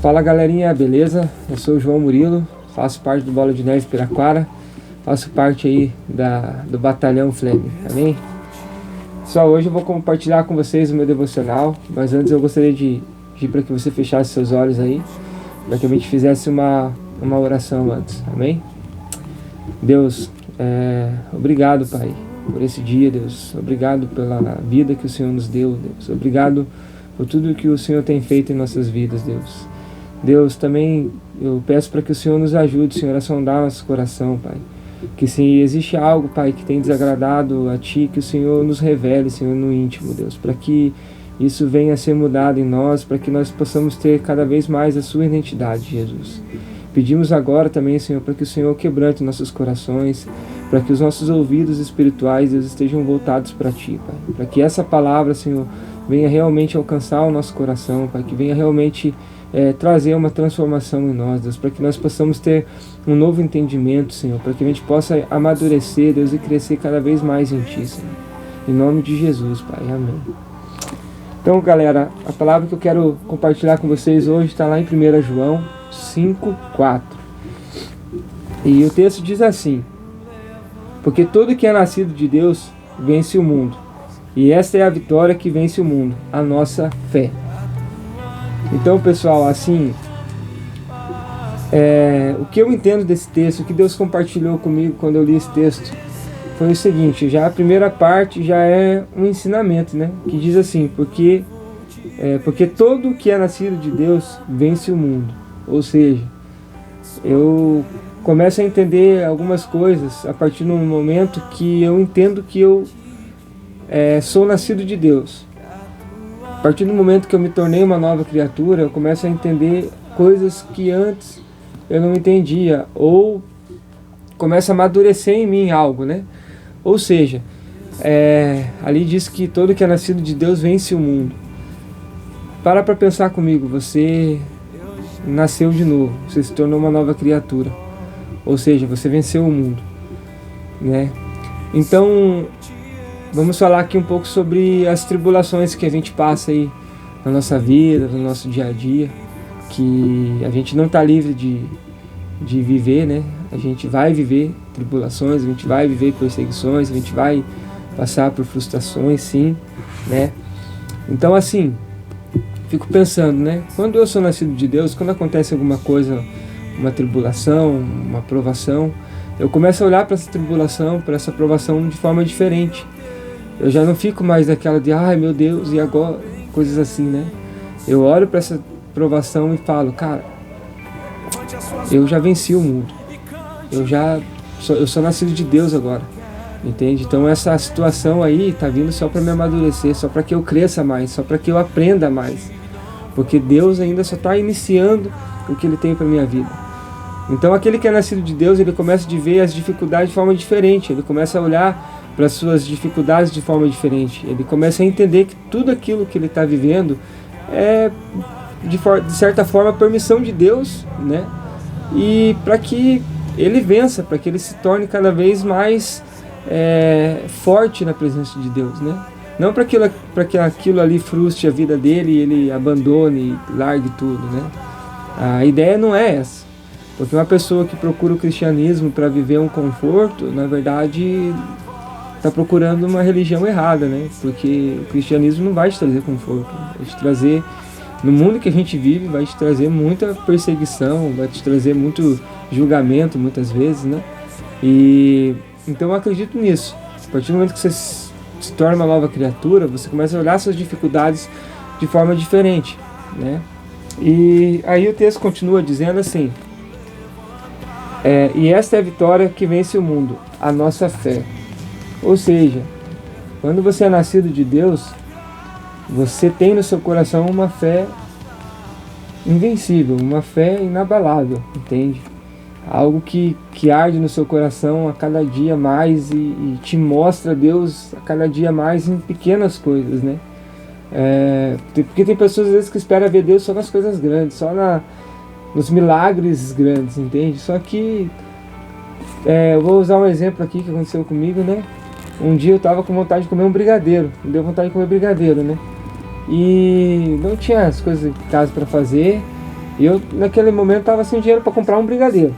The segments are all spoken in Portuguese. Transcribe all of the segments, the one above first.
Fala galerinha, beleza? Eu sou o João Murilo, faço parte do Bola de Neve Piraquara, faço parte aí do Batalhão Flame, amém? Só hoje eu vou compartilhar com vocês o meu devocional, mas antes eu gostaria de pedir para que você fechasse seus olhos aí, para que a gente fizesse uma oração antes, amém? Deus, obrigado, Pai, por esse dia, Deus. Obrigado pela vida que o Senhor nos deu, Deus. Obrigado por tudo que o Senhor tem feito em nossas vidas, Deus. Deus, também eu peço para que o Senhor nos ajude, Senhor, a sondar nosso coração, Pai. Que se existe algo, Pai, que tem desagradado a Ti, que o Senhor nos revele, Senhor, no íntimo, Deus. Para que isso venha a ser mudado em nós, para que nós possamos ter cada vez mais a Sua identidade, Jesus. Pedimos agora também, Senhor, para que o Senhor quebrante nossos corações, para que os nossos ouvidos espirituais, Deus, estejam voltados para Ti, Pai. Para que essa palavra, Senhor, venha realmente alcançar o nosso coração, Pai, que venha realmente trazer uma transformação em nós, Deus, para que nós possamos ter um novo entendimento, Senhor, para que a gente possa amadurecer, Deus, e crescer cada vez mais em Ti, Senhor. Em nome de Jesus, Pai. Amém. Então, galera, a palavra que eu quero compartilhar com vocês hoje está lá em 1 João 5:4. E o texto diz assim: porque todo que é nascido de Deus vence o mundo, e esta é a vitória que vence o mundo, a nossa fé. Então, pessoal, assim, o que eu entendo desse texto, o que Deus compartilhou comigo quando eu li esse texto, foi o seguinte: já a primeira parte já é um ensinamento, né? Que diz assim: porque todo que é nascido de Deus vence o mundo. Ou seja, eu começo a entender algumas coisas a partir do momento que eu entendo que eu sou nascido de Deus. A partir do momento que eu me tornei uma nova criatura, eu começo a entender coisas que antes eu não entendia, ou começa a amadurecer em mim algo, né? Ou seja, ali diz que todo que é nascido de Deus vence o mundo. Para pensar comigo, você nasceu de novo, você se tornou uma nova criatura, ou seja, você venceu o mundo, né? Então, vamos falar aqui um pouco sobre as tribulações que a gente passa aí na nossa vida, no nosso dia a dia, que a gente não está livre de viver, né? A gente vai viver tribulações, a gente vai viver perseguições, a gente vai passar por frustrações, sim, né? Então, assim, fico pensando, né? Quando eu sou nascido de Deus, quando acontece alguma coisa, uma tribulação, uma provação, eu começo a olhar para essa tribulação, para essa provação de forma diferente. Eu já não fico mais naquela de, ai meu Deus, e agora? Coisas assim, né? Eu olho para essa provação e falo, cara, eu já venci o mundo. Eu sou nascido de Deus agora. Entende? Então essa situação aí tá vindo só para me amadurecer, só para que eu cresça mais, só para que eu aprenda mais. Porque Deus ainda só está iniciando o que Ele tem para minha vida. Então aquele que é nascido de Deus, ele começa a ver as dificuldades de forma diferente. Ele começa a olhar para as suas dificuldades de forma diferente. Ele começa a entender que tudo aquilo que ele está vivendo é, de certa forma, permissão de Deus, né? E para que ele vença, para que ele se torne cada vez mais forte na presença de Deus, né? Não para que aquilo ali frustre a vida dele e ele abandone, largue tudo, né? A ideia não é essa. Porque uma pessoa que procura o cristianismo para viver um conforto, na verdade, está procurando uma religião errada, né? Porque o cristianismo não vai te trazer conforto, vai te trazer, no mundo que a gente vive, vai te trazer muita perseguição, vai te trazer muito julgamento, muitas vezes, né? E então eu acredito nisso. A partir do momento que você se torna uma nova criatura, você começa a olhar suas dificuldades de forma diferente, né? E aí o texto continua dizendo assim: e esta é a vitória que vence o mundo, a nossa fé. Ou seja, quando você é nascido de Deus, você tem no seu coração uma fé invencível, uma fé inabalável, entende? Algo que arde no seu coração a cada dia mais e te mostra Deus a cada dia mais em pequenas coisas, né? Porque tem pessoas às vezes que esperam ver Deus só nas coisas grandes, só nos milagres grandes, entende? Só que eu vou usar um exemplo aqui que aconteceu comigo, né? Um dia eu estava com vontade de comer um brigadeiro, me deu vontade de comer brigadeiro, né? E não tinha as coisas em casa para fazer, E eu, naquele momento, estava sem dinheiro para comprar um brigadeiro.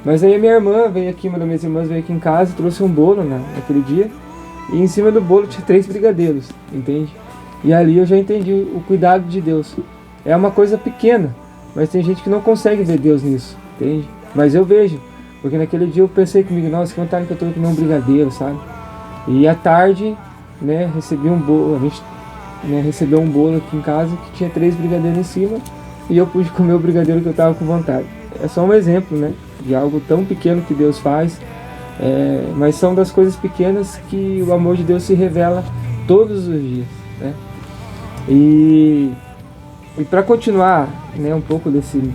Mas aí a minha irmã veio aqui, uma das minhas irmãs veio aqui em casa, trouxe um bolo naquele dia. E em cima do bolo tinha 3 brigadeiros, entende? E ali eu já entendi o cuidado de Deus. É uma coisa pequena, mas tem gente que não consegue ver Deus nisso, entende? Mas eu vejo, porque naquele dia eu pensei comigo, nossa, que vontade que eu tô de comer um brigadeiro, sabe? E à tarde, né, recebi um bolo, a gente, né, recebeu um bolo aqui em casa que tinha 3 brigadeiros em cima, e eu pude comer o brigadeiro que eu tava com vontade. É só um exemplo, né, de algo tão pequeno que Deus faz, mas são das coisas pequenas que o amor de Deus se revela todos os dias, né? E para continuar, né, um pouco desse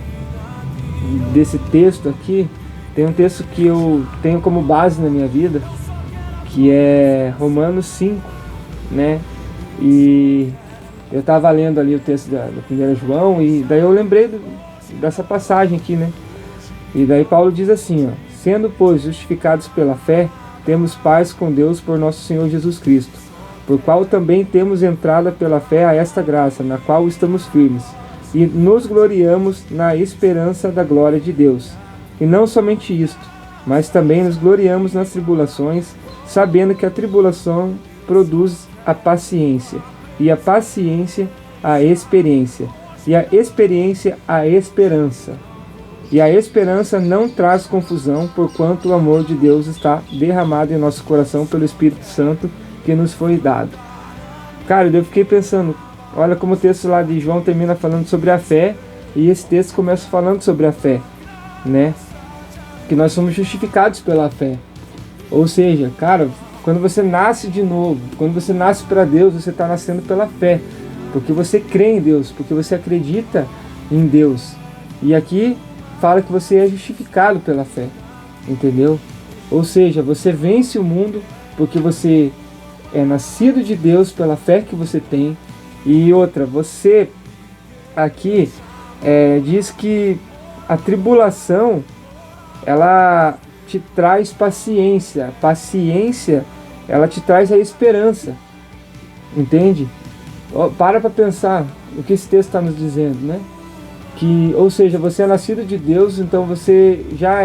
texto aqui, tem um texto que eu tenho como base na minha vida, que é Romanos 5, né? E eu estava lendo ali o texto da 1 João, e daí eu lembrei dessa passagem aqui, né? E daí Paulo diz assim, ó: sendo, pois, justificados pela fé, temos paz com Deus por nosso Senhor Jesus Cristo, por qual também temos entrada pela fé a esta graça, na qual estamos firmes, e nos gloriamos na esperança da glória de Deus. E não somente isto, mas também nos gloriamos nas tribulações, sabendo que a tribulação produz a paciência, e a paciência a experiência, e a experiência a esperança. E a esperança não traz confusão, porquanto o amor de Deus está derramado em nosso coração pelo Espírito Santo que nos foi dado. Cara, eu fiquei pensando, olha como o texto lá de João termina falando sobre a fé, e esse texto começa falando sobre a fé, né? Que nós somos justificados pela fé. Ou seja, cara, quando você nasce de novo, quando você nasce para Deus, você está nascendo pela fé, porque você crê em Deus, porque você acredita em Deus. E aqui fala que você é justificado pela fé, entendeu? Ou seja, você vence o mundo porque você é nascido de Deus pela fé que você tem. E outra, você aqui diz que a tribulação, ela te traz paciência. Paciência, ela te traz a esperança, entende? Para pensar o que esse texto está nos dizendo, né? Que, ou seja, você é nascido de Deus, então você já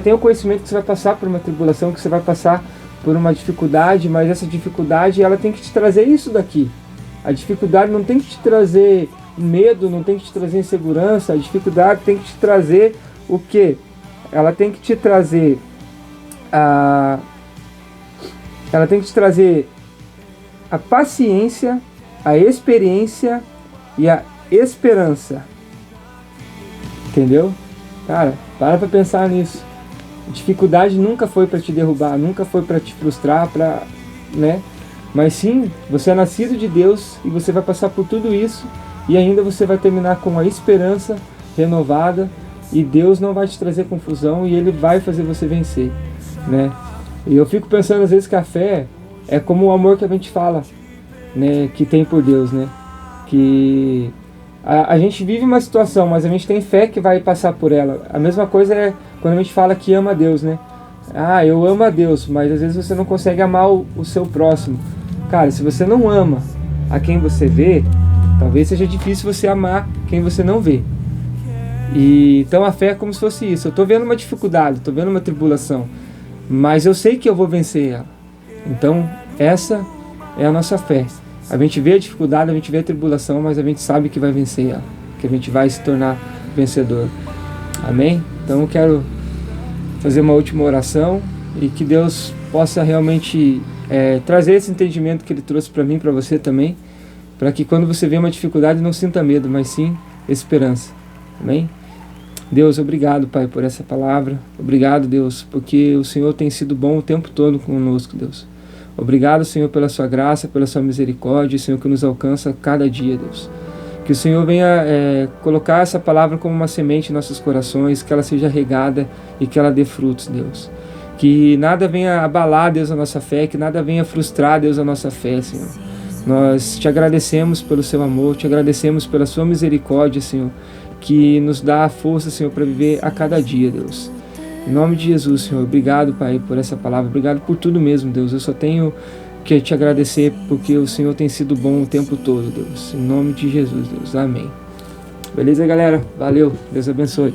tem o conhecimento que você vai passar por uma tribulação, que você vai passar por uma dificuldade, mas essa dificuldade, ela tem que te trazer isso daqui. A dificuldade não tem que te trazer medo, não tem que te trazer insegurança, a dificuldade tem que te trazer o quê? Ela tem que te trazer a paciência, a experiência e a esperança. Entendeu? Cara, para pensar nisso. A dificuldade nunca foi para te derrubar, nunca foi para te frustrar, né? Mas sim, você é nascido de Deus e você vai passar por tudo isso e ainda você vai terminar com a esperança renovada, e Deus não vai te trazer confusão e Ele vai fazer você vencer, né? E eu fico pensando às vezes que a fé é como o amor que a gente fala, né, que tem por Deus, né? Que a gente vive uma situação, mas a gente tem fé que vai passar por ela. A mesma coisa é quando a gente fala que ama a Deus, né? Ah, eu amo a Deus, mas às vezes você não consegue amar o seu próximo. Cara, se você não ama a quem você vê, talvez seja difícil você amar quem você não vê. E então a fé é como se fosse isso. Eu estou vendo uma dificuldade, estou vendo uma tribulação, mas eu sei que eu vou vencer ela. Então essa é a nossa fé. A gente vê a dificuldade, a gente vê a tribulação, mas a gente sabe que vai vencer ela, que a gente vai se tornar vencedor. Amém? Então eu quero fazer uma última oração e que Deus possa realmente trazer esse entendimento que Ele trouxe para mim, para você também, para que quando você vê uma dificuldade não sinta medo, mas sim esperança. Amém? Deus, obrigado, Pai, por essa palavra. Obrigado, Deus, porque o Senhor tem sido bom o tempo todo conosco, Deus. Obrigado, Senhor, pela sua graça, pela sua misericórdia, Senhor, que nos alcança cada dia, Deus. Que o Senhor venha colocar essa palavra como uma semente em nossos corações, que ela seja regada e que ela dê frutos, Deus. Que nada venha abalar, Deus, a nossa fé, que nada venha frustrar, Deus, a nossa fé, Senhor. Nós te agradecemos pelo seu amor, te agradecemos pela sua misericórdia, Senhor, que nos dá a força, Senhor, para viver a cada dia, Deus. Em nome de Jesus, Senhor, obrigado, Pai, por essa palavra, obrigado por tudo mesmo, Deus. Eu só tenho que te agradecer porque o Senhor tem sido bom o tempo todo, Deus. Em nome de Jesus, Deus. Amém. Beleza, galera? Valeu, Deus abençoe.